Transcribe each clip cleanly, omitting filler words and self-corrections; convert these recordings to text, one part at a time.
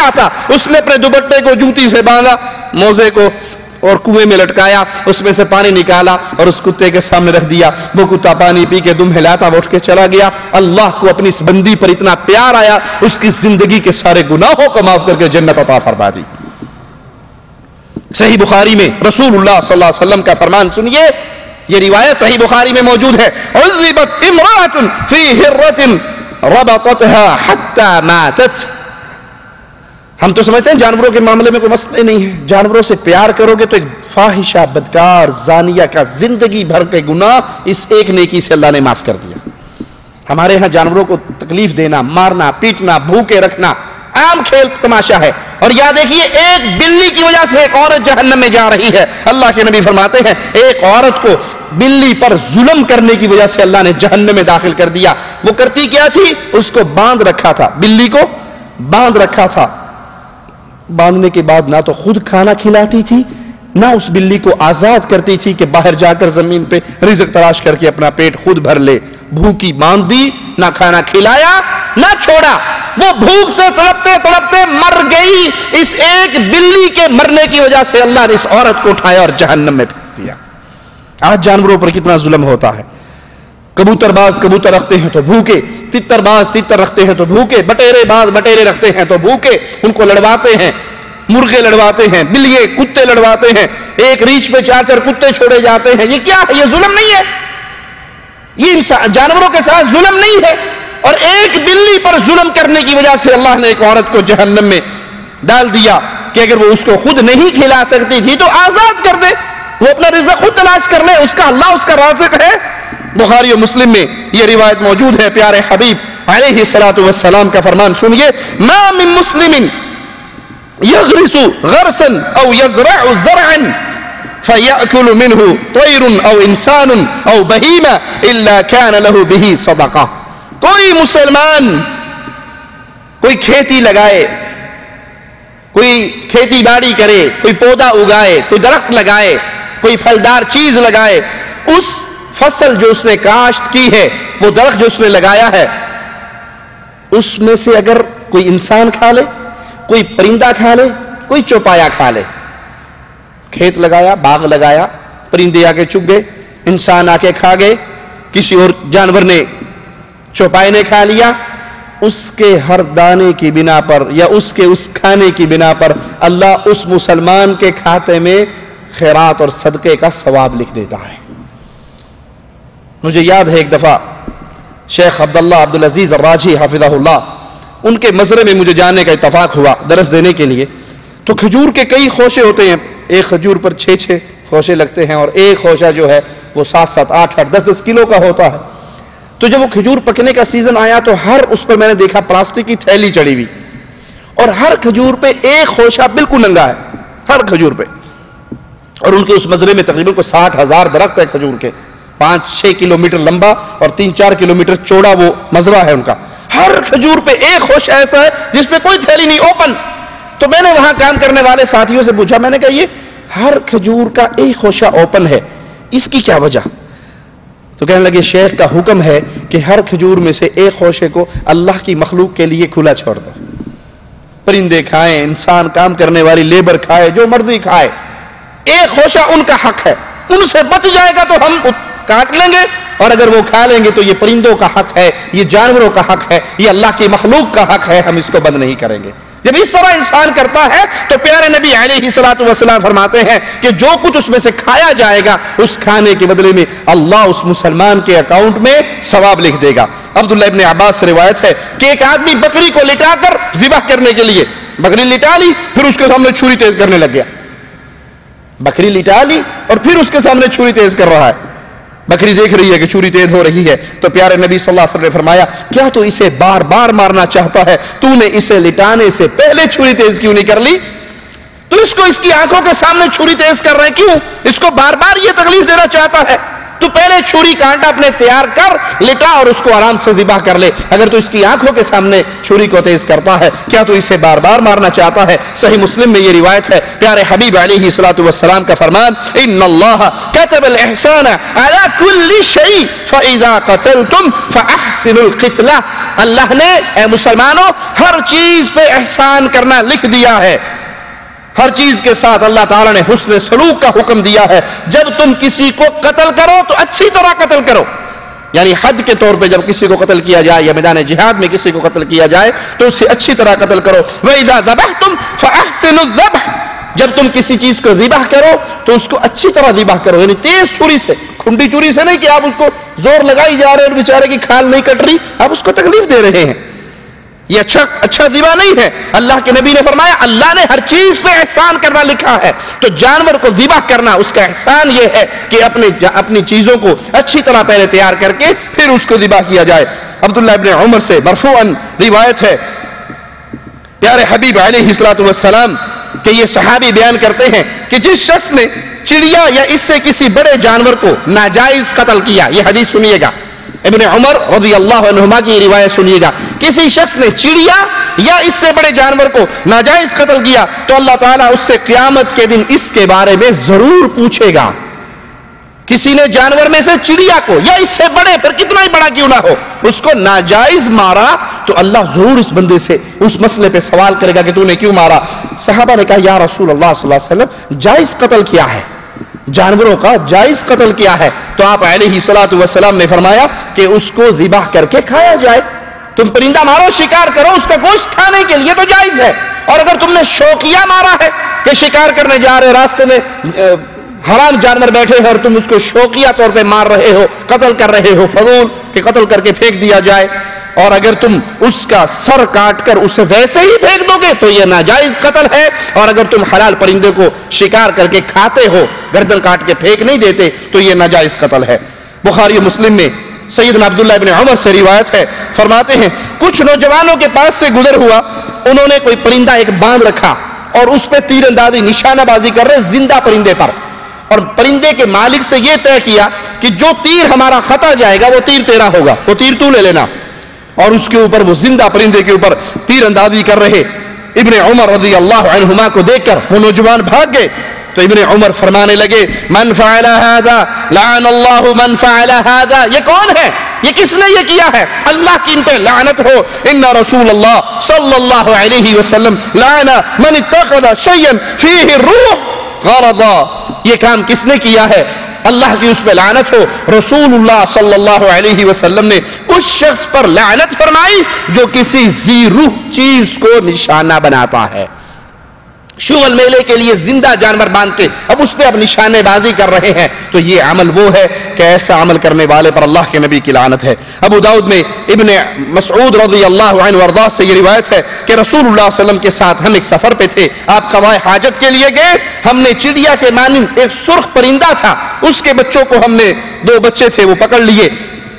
چاہتا. اس نے اپنے دوپٹے کو جوتی سے باندھا, موزے کو اور کنویں میں لٹکایا, اس میں سے پانی نکالا اور اس کتے کے سامنے رکھ دیا. وہ کتا پانی پی کے دم ہلاتا وہ اٹھ کے چلا گیا. اللہ کو اپنی اس بندی پر اتنا پیار آیا, اس کی زندگی کے سارے گناہوں کو معاف کر کے جنت عطا فرما دی. صحیح بخاری میں رسول اللہ صلی اللہ علیہ وسلم کا فرمان سنیے, یہ روایت صحیح بخاری میں موجود ہے. عذبت امرأة فی ہرة ربطتها حتى ماتت. ہم تو سمجھتے ہیں جانوروں کے معاملے میں کوئی مسئلہ نہیں ہے, جانوروں سے پیار کرو گے تو ایک فاحشہ بدکار زانیہ کا زندگی بھر کے گناہ اس ایک نیکی سے اللہ نے معاف کر دیا. ہمارے ہاں جانوروں کو تکلیف دینا, مارنا, پیٹنا, بھوکے رکھنا عام کھیل تماشا ہے. اور یاد دیکھیے ایک بلی کی وجہ سے ایک عورت جہنم میں جا رہی ہے. اللہ کے نبی فرماتے ہیں ایک عورت کو بلی پر ظلم کرنے کی وجہ سے اللہ نے جہنم میں داخل کر دیا. وہ کرتی کیا تھی, اس کو باندھ رکھا تھا, بلی کو باندھ رکھا تھا. باندھنے کے بعد نہ تو خود کھانا کھلاتی تھی, نہ اس بلی کو آزاد کرتی تھی کہ باہر جا کر زمین پہ رزق تلاش کر کے اپنا پیٹ خود بھر لے. بھوکی باندھ دی, نہ کھانا کھلایا نہ چھوڑا. وہ بھوک سے تڑپتے تڑپتے مر گئی. اس ایک بلی کے مرنے کی وجہ سے اللہ نے اس عورت کو اٹھایا اور جہنم میں پھینک دیا. آج جانوروں پر کتنا ظلم ہوتا ہے. کبوتر باز کبوتر رکھتے ہیں تو بھوکے, تتر باز تتر رکھتے ہیں تو بھوکے, بٹیرے باز بٹیرے رکھتے ہیں تو بھوکے, ان کو لڑواتے ہیں. مرغے لڑواتے ہیں, بلیے کتے لڑواتے ہیں, ایک ریچھ پہ 4 کتے چھوڑے جاتے ہیں. یہ کیا ہے؟ یہ ظلم نہیں ہے؟ یہ جانوروں کے ساتھ ظلم نہیں ہے؟ اور ایک بلی پر ظلم کرنے کی وجہ سے اللہ نے ایک عورت کو جہنم میں ڈال دیا کہ اگر وہ اس کو خود نہیں کھلا سکتی تھی تو آزاد کر دے, وہ اپنا رزق خود تلاش کر لے, اس کا اللہ اس کا رازق ہے. بخاری و مسلم میں یہ روایت موجود ہے. پیارے حبیب علیہ الصلوۃ والسلام کا فرمان سنیے, ما من مسلم یغرس غرسا او یزرع زرعا فیأکل منه طیر او انسان او بہیمہ الا کان له به صدقہ. کوئی مسلمان کوئی کھیتی لگائے, کوئی کھیتی باڑی کرے, کوئی پودا اگائے, کوئی درخت لگائے, کوئی پھلدار چیز لگائے, اس فصل جو اس نے کاشت کی ہے, وہ درخت جو اس نے لگایا ہے, اس میں سے اگر کوئی انسان کھا لے, کوئی پرندہ کھا لے, کوئی چوپایا کھا لے. کھیت لگایا, باغ لگایا, پرندے آ کے چگ گئے, انسان آ کے کھا گئے, کسی اور جانور نے چوپائے نے کھا لیا, اس کے ہر دانے کی بنا پر یا اس کے اس کھانے کی بنا پر اللہ اس مسلمان کے کھاتے میں خیرات اور صدقے کا ثواب لکھ دیتا ہے. مجھے یاد ہے ایک دفعہ شیخ عبداللہ عبدالعزیز الراجی حافظہ اللہ, ان کے مزرعے میں مجھے جانے کا اتفاق ہوا درس دینے کے لیے. تو کھجور کے کئی خوشے ہوتے ہیں, ایک کھجور پر 6 خوشے لگتے ہیں, اور ایک خوشہ جو ہے وہ 7 8 10 کلو کا ہوتا ہے. تو جب وہ کھجور پکنے کا سیزن آیا تو ہر اس پر میں نے دیکھا پلاسٹک کی تھیلی چڑھی ہوئی, اور ہر کھجور پہ ایک خوشہ بالکل ننگا ہے, ہر کھجور پہ. اور ان کے اس مزرعے میں تقریباً 60,000 درخت ہے کھجور کے, 5-6 کلومیٹر لمبا اور 3-4 کلومیٹر چوڑا وہ مزرعہ ہے ان کا. ہر کھجور پہ ایک خوشہ ایسا ہے جس پہ کوئی تھیلی نہیں, اوپن. تو میں نے وہاں کام کرنے والے ساتھیوں سے پوچھا, میں نے کہا یہ ہر کھجور کا ایک خوشہ اوپن ہے, اس کی کیا وجہ؟ تو کہنے لگے شیخ کا حکم ہے کہ ہر کھجور میں سے ایک خوشے کو اللہ کی مخلوق کے لیے کھلا چھوڑ دو, پرندے کھائیں, انسان کام کرنے والی لیبر کھائے, جو مرضی کھائے, ایک خوشہ ان کا حق ہے. ان سے بچ جائے گا تو ہم کاٹ لیں گے, اور اگر وہ کھا لیں گے تو یہ پرندوں کا حق ہے, یہ جانوروں کا حق ہے, یہ اللہ کی مخلوق کا حق ہے, ہم اس کو بند نہیں کریں گے. جب اس طرح انسان کرتا ہے تو پیارے نبی علیہ الصلوۃ والسلام فرماتے ہیں کہ جو کچھ اس میں سے کھایا جائے گا اس کھانے کے بدلے میں اللہ اس مسلمان کے اکاؤنٹ میں ثواب لکھ دے گا. عبداللہ ابن عباس سے روایت ہے کہ ایک آدمی بکری کو لٹا کر ذبح کرنے کے لیے بکری لٹا لی, پھر اس کے سامنے چھری تیز کرنے لگ گیا. بکری لٹا لی اور پھر اس کے سامنے چھری تیز کر رہا ہے. بکری دیکھ رہی ہے کہ چھری تیز ہو رہی ہے, تو پیارے نبی صلی اللہ علیہ وسلم نے فرمایا کیا تو اسے بار بار مارنا چاہتا ہے, تو نے اسے لٹانے سے پہلے چھری تیز کیوں نہیں کر لی؟ تو اس کو اس کی آنکھوں کے سامنے چھری تیز کر رہے ہیں کیوں؟ اس کو بار بار یہ تکلیف دینا چاہتا ہے. تو پہلے چھری کانٹا اپنے تیار کر لٹا اور اس کو آرام سے ذبح کر لے. اگر تو اس کی آنکھوں کے سامنے چھری کو تیز کرتا ہے, کیا تو اسے بار بار مارنا چاہتا ہے؟ صحیح مسلم میں یہ روایت ہے, پیارے حبیب علیہ الصلوۃ والسلام کا فرمان, ان اللہ کتب الاحسان علی کل شیء فاذا قتلتم فاحسنوا القتلہ. اللہ نے اے مسلمانوں ہر چیز پہ احسان کرنا لکھ دیا ہے. ہر چیز کے ساتھ اللہ تعالیٰ نے حسن سلوک کا حکم دیا ہے. جب تم کسی کو قتل کرو تو اچھی طرح قتل کرو, یعنی حد کے طور پہ جب کسی کو قتل کیا جائے یا میدان جہاد میں کسی کو قتل کیا جائے تو اسے اچھی طرح قتل کرو. وَإِذَا ذَبَحْتُمْ فَأَحْسِنُوا الذَّبْحَ. جب تم کسی چیز کو ذبح کرو تو اس کو اچھی طرح ذبح کرو, یعنی تیز چھری سے, کھنڈی چھری سے نہیں کہ آپ اس کو زور لگائی جا رہے ہیں اور بیچارے کی کھال نہیں کٹ رہی, آپ اس کو تکلیف دے رہے ہیں. یہ اچھا ذبح نہیں ہے. اللہ کے نبی نے فرمایا اللہ نے ہر چیز پہ احسان کرنا لکھا ہے. تو جانور کو ذبح کرنا اس کا احسان یہ ہے کہ اپنی چیزوں کو اچھی طرح پہلے تیار کر کے پھر اس کو ذبح کیا جائے. عبداللہ ابن عمر سے مرفوعاً روایت ہے, پیارے حبیب علیہ الصلوۃ والسلام کہ یہ صحابی بیان کرتے ہیں کہ جس شخص نے چڑیا یا اس سے کسی بڑے جانور کو ناجائز قتل کیا, یہ حدیث سنیے گا, ابن عمر رضی اللہ عنہما کی روایت سنیے گا, کسی شخص نے چڑیا یا اس سے بڑے جانور کو ناجائز قتل کیا تو اللہ تعالیٰ اس سے قیامت کے دن اس کے بارے میں ضرور پوچھے گا. کسی نے جانور میں سے چڑیا کو یا اس سے بڑے, پھر کتنا ہی بڑا کیوں نہ ہو, اس کو ناجائز مارا تو اللہ ضرور اس بندے سے اس مسئلے پہ سوال کرے گا کہ تو نے کیوں مارا. صحابہ نے کہا یا رسول اللہ صلی اللہ علیہ وسلم جائز قتل کیا ہے, جانوروں کا جائز قتل کیا ہے؟ تو آپ علیہ الصلوۃ والسلام نے فرمایا کہ اس کو ذبح کر کے کھایا جائے. تم پرندہ مارو, شکار کرو, اس کا گوشت کھانے کے لیے تو جائز ہے. اور اگر تم نے شوقیہ مارا ہے کہ شکار کرنے جا رہے, راستے میں حرام جانور بیٹھے ہیں اور تم اس کو شوقیہ طور پہ مار رہے ہو, قتل کر رہے ہو, فضول کہ قتل کر کے پھینک دیا جائے, اور اگر تم اس کا سر کاٹ کر اسے ویسے ہی پھینک دو گے تو یہ ناجائز قتل ہے. اور اگر تم حلال پرندے کو شکار کر کے کھاتے ہو, گردن کاٹ کے پھینک نہیں دیتے, تو یہ ناجائز قتل ہے. بخاری و مسلم میں سیدنا عبداللہ ابن عمر سے روایت ہے, فرماتے ہیں کچھ نوجوانوں کے پاس سے گزر ہوا, انہوں نے کوئی پرندہ ایک باندھ رکھا اور اس پہ تیر اندازی نشانہ بازی کر رہے زندہ پرندے پر, اور پرندے کے مالک سے یہ طے کیا کہ جو تیر ہمارا خطا جائے گا وہ تیر تیرا ہوگا, وہ تیر تو لے لینا. اور اس کے اوپر وہ زندہ پرندے کے اوپر تیر اندازی کر رہے. ابن عمر رضی اللہ عنہما کو دیکھ کر وہ نوجوان بھاگ گئے. تو ابن عمر فرمانے لگے من فعل هذا لعن اللہ من فعل هذا. یہ کون ہے, یہ کس نے یہ کیا ہے, اللہ کی ان پہ لعنت ہو. ان رسول اللہ صلی اللہ علیہ وسلم لعن من اتخذ شيئا فيه الروح غرضا. یہ کام کس نے کیا ہے, اللہ کی اس پہ لعنت ہو. رسول اللہ صلی اللہ علیہ وسلم نے اس شخص پر لعنت فرمائی جو کسی ذی روح چیز کو نشانہ بناتا ہے. شغل میلے کے لیے زندہ جانور باندھ کے اب اس پہ اب نشانے بازی کر رہے ہیں, تو یہ عمل وہ ہے کہ ایسا عمل کرنے والے پر اللہ کے نبی کی لعنت ہے. ابو داؤد میں ابن مسعود رضی اللہ عنہ وارضاہ سے یہ روایت ہے کہ رسول اللہ صلی اللہ علیہ وسلم کے ساتھ ہم ایک سفر پہ تھے, آپ قضاء حاجت کے لیے گئے. ہم نے چڑیا کے مانند ایک سرخ پرندہ تھا, اس کے بچوں کو ہم نے, 2 بچے تھے وہ پکڑ لیے.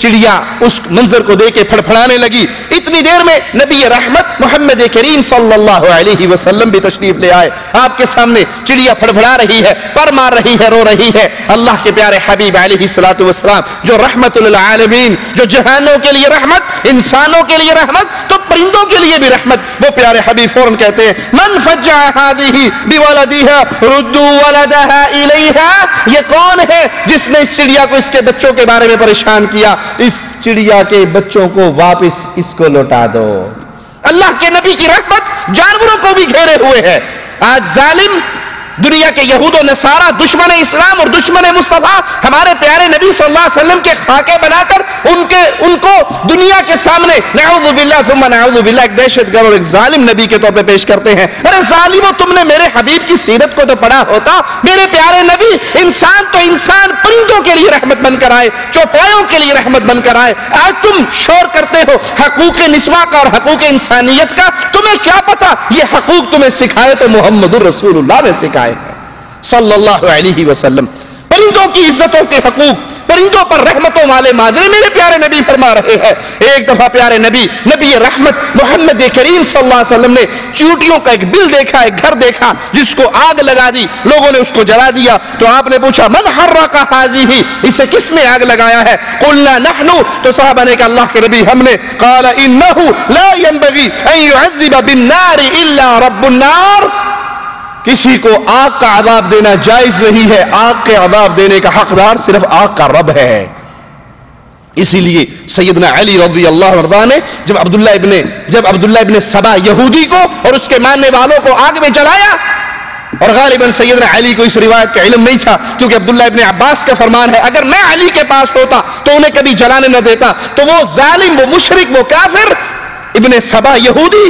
چڑیا اس منظر کو دیکھ کے پھڑپھڑانے لگی. اتنی دیر میں نبی رحمت محمد کریم صلی اللہ علیہ وسلم بھی تشریف لے آئے. آپ کے سامنے چڑیا پھڑپھڑا رہی ہے, پر مار رہی ہے, رو رہی ہے. اللہ کے پیارے حبیب علیہ الصلوۃ والسلام جو رحمت للعالمین, جو جہانوں کے لیے رحمت, انسانوں کے لیے رحمت, تو پرندوں کے لیے بھی رحمت, وہ پیارے حبیب فوراً کہتے ہیں من فجع هذه بولدها ردوا ولدها الیها. یہ کون ہے جس نے اس چڑیا کو اس کے بچوں کے بارے میں پریشان کیا, اس چڑیا کے بچوں کو واپس اس کو لوٹا دو. اللہ کے نبی کی رحمت جانوروں کو بھی گھیرے ہوئے ہے. آج ظالم دنیا کے یہود و نصارہ, دشمن اسلام اور دشمن مصطفیٰ, ہمارے پیارے نبی صلی اللہ علیہ وسلم کے خاکے بنا کر ان کو دنیا کے سامنے نعوذ باللہ ثم نعوذ باللہ ایک دہشت گرد اور ایک ظالم نبی کے طور پہ پیش کرتے ہیں. ارے ظالموں, تم نے میرے حبیب کی سیرت کو تو پڑھا ہوتا. میرے پیارے نبی انسان تو انسان, پرندوں کے لیے رحمت بن کر آئے, چوپایوں کے لیے رحمت بن کر آئے. آج تم شور کرتے ہو حقوق نسواں کا اور حقوق انسانیت کا, تمہیں کیا پتا یہ حقوق تمہیں سکھائے تو محمد الرسول اللہ نے سکھائے صلی اللہ علیہ وسلم. پرندوں کی عزتوں کے حقوق، پرندوں پر رحمتوں والے ماجرے میرے پیارے نبی فرما رہے ہیں۔ ایک دفعہ پیارے نبی رحمت محمد کریم صلی اللہ علیہ وسلم نے چیونٹیوں کا ایک بل دیکھا، ایک گھر دیکھا جس کو آگ لگا دی، لوگوں نے اس کو جلا دیا۔ تو آپ نے پوچھا من حرق هذه، اسے کس نے آگ لگایا ہے؟ قلنا نحن، تو صحابہ نے کہا اللہ کے نبی ہم نے۔ قال انه لا ينبغي ان يعذب بالنار الا رب النار، کسی کو آگ کا عذاب دینا جائز نہیں ہے، آگ کے عذاب دینے کا حقدار صرف آگ کا رب ہے۔ اسی لیے سیدنا علی رضی اللہ عنہ نے جب عبداللہ ابن سبا یہودی کو اور اس کے ماننے والوں کو آگ میں جلایا، اور غالباً سیدنا علی کو اس روایت کا علم نہیں تھا، کیونکہ عبداللہ ابن عباس کا فرمان ہے اگر میں علی کے پاس ہوتا تو انہیں کبھی جلانے نہ دیتا، تو وہ ظالم، وہ مشرک، وہ کافر ابن سبا یہودی